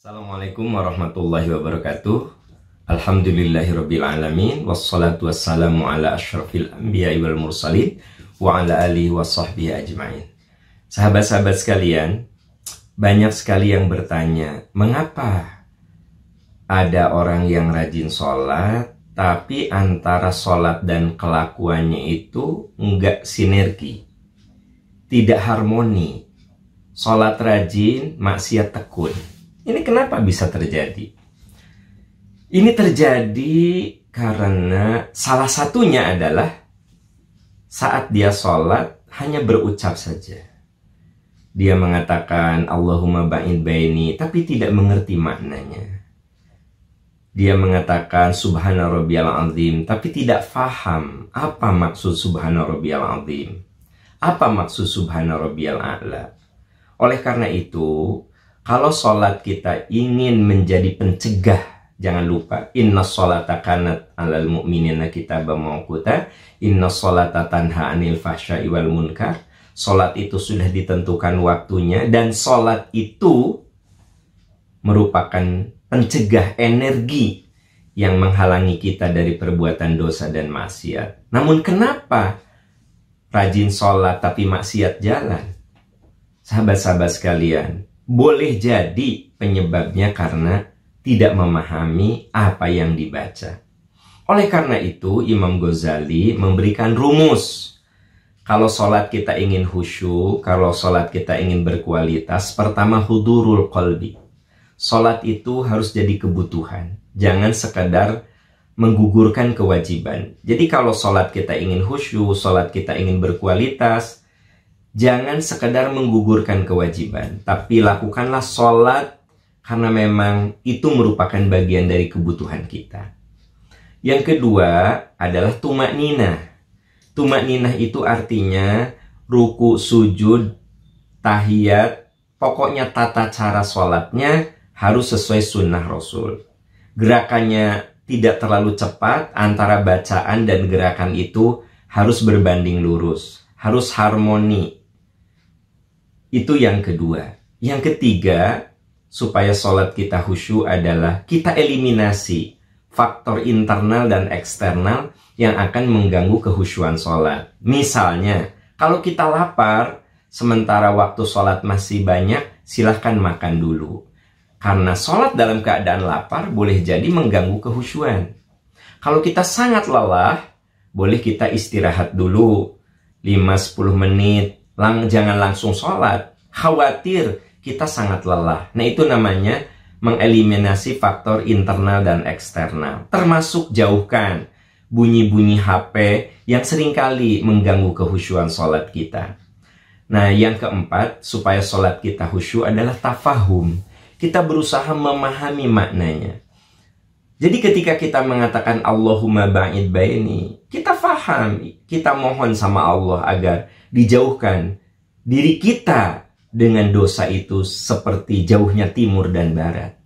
Assalamualaikum warahmatullahi wabarakatuh. Alhamdulillahirrabbilalamin. Wassalatu wassalamu ala ashrafil anbiya wal mursalin wa ala alihi wa sahbihi ajma'in. Sahabat-sahabat sekalian, banyak sekali yang bertanya, mengapa ada orang yang rajin sholat tapi antara sholat dan kelakuannya itu enggak sinergi, tidak harmoni. Sholat rajin, maksiat tekun. Ini kenapa bisa terjadi? Ini terjadi karena salah satunya adalah saat dia sholat hanya berucap saja. Dia mengatakan Allahumma ba'id baini, tapi tidak mengerti maknanya. Dia mengatakan subhana rabbiyal azim, tapi tidak faham apa maksud subhana rabbiyal azim, apa maksud subhana rabbiyal a'la. Oleh karena itu, kalau sholat kita ingin menjadi pencegah, jangan lupa inna sholata kanat alal mu'minina kitaban mawquta, inna sholata tanha anil fahsya'i wal munkar. Sholat itu sudah ditentukan waktunya, dan sholat itu merupakan pencegah energi yang menghalangi kita dari perbuatan dosa dan maksiat. Namun kenapa rajin sholat tapi maksiat jalan? Sahabat-sahabat sekalian, boleh jadi penyebabnya karena tidak memahami apa yang dibaca. Oleh karena itu, Imam Ghazali memberikan rumus. Kalau sholat kita ingin khusyuk, kalau sholat kita ingin berkualitas, pertama hudurul qalbi. Sholat itu harus jadi kebutuhan. Jangan sekadar menggugurkan kewajiban. Jadi kalau sholat kita ingin khusyuk, sholat kita ingin berkualitas, jangan sekedar menggugurkan kewajiban, tapi lakukanlah sholat karena memang itu merupakan bagian dari kebutuhan kita. Yang kedua adalah tumakninah. Tumakninah itu artinya ruku, sujud, tahiyat, pokoknya tata cara sholatnya harus sesuai sunnah Rasul. Gerakannya tidak terlalu cepat, antara bacaan dan gerakan itu harus berbanding lurus, harus harmoni. Itu yang kedua. Yang ketiga, supaya sholat kita khusyuk adalah kita eliminasi faktor internal dan eksternal yang akan mengganggu kehusyuan sholat. Misalnya, kalau kita lapar, sementara waktu sholat masih banyak, silahkan makan dulu. Karena sholat dalam keadaan lapar boleh jadi mengganggu kehusyuan. Kalau kita sangat lelah, boleh kita istirahat dulu 5-10 menit. Jangan langsung sholat, khawatir kita sangat lelah. Nah, itu namanya mengeliminasi faktor internal dan eksternal. Termasuk jauhkan bunyi-bunyi HP yang seringkali mengganggu kehusyuan sholat kita. Nah, yang keempat, supaya sholat kita khusyuk adalah tafahum. Kita berusaha memahami maknanya. Jadi ketika kita mengatakan Allahumma ba'id baini, kita faham, kita mohon sama Allah agar dijauhkan diri kita dengan dosa itu seperti jauhnya timur dan barat.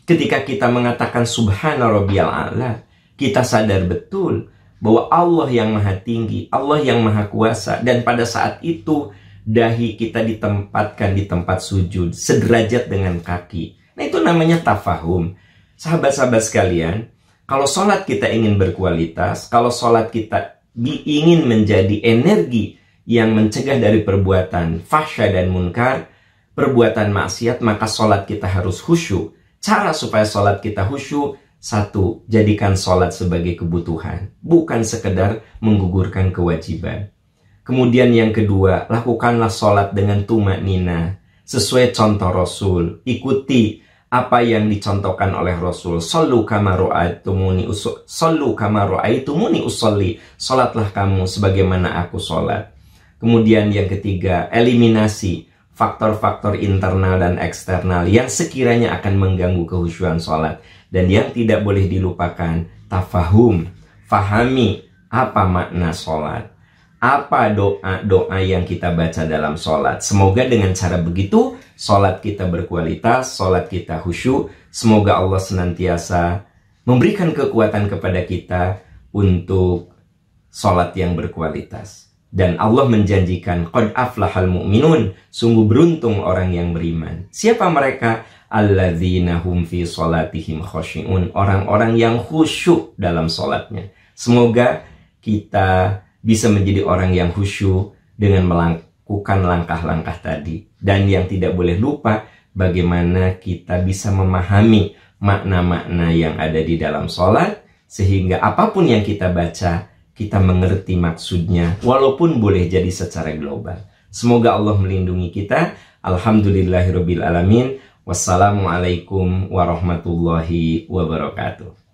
Ketika kita mengatakan subhana rabbiyal a'la, kita sadar betul bahwa Allah yang maha tinggi, Allah yang maha kuasa, dan pada saat itu dahi kita ditempatkan di tempat sujud sederajat dengan kaki. Nah, itu namanya tafahum. Sahabat-sahabat sekalian, kalau sholat kita ingin berkualitas, kalau sholat kita ingin menjadi energi yang mencegah dari perbuatan fahsya dan munkar, perbuatan maksiat, maka sholat kita harus khusyuk. Cara supaya sholat kita khusyuk, satu, jadikan sholat sebagai kebutuhan, bukan sekedar menggugurkan kewajiban. Kemudian yang kedua, lakukanlah sholat dengan tumakninah, sesuai contoh Rasul. Ikuti apa yang dicontohkan oleh Rasul. Sallu kama ra'aitumuni usolli. Salatlah kamu sebagaimana aku salat. Kemudian yang ketiga, eliminasi faktor-faktor internal dan eksternal yang sekiranya akan mengganggu kehusyuan salat. Dan yang tidak boleh dilupakan, tafahum. Fahami apa makna salat. Apa doa-doa yang kita baca dalam sholat. Semoga dengan cara begitu, sholat kita berkualitas, sholat kita khusyuk. Semoga Allah senantiasa memberikan kekuatan kepada kita untuk sholat yang berkualitas. Dan Allah menjanjikan, qad aflahal mu'minun, sungguh beruntung orang yang beriman. Siapa mereka? alladzina hum fi sholatihim khoshi'un, orang-orang yang khusyuk dalam sholatnya. Semoga kita bisa menjadi orang yang khusyuk dengan melakukan langkah-langkah tadi. Dan yang tidak boleh lupa, bagaimana kita bisa memahami makna-makna yang ada di dalam sholat, sehingga apapun yang kita baca, kita mengerti maksudnya, walaupun boleh jadi secara global. Semoga Allah melindungi kita. Alhamdulillahirabbil alamin. Wassalamualaikum warahmatullahi wabarakatuh.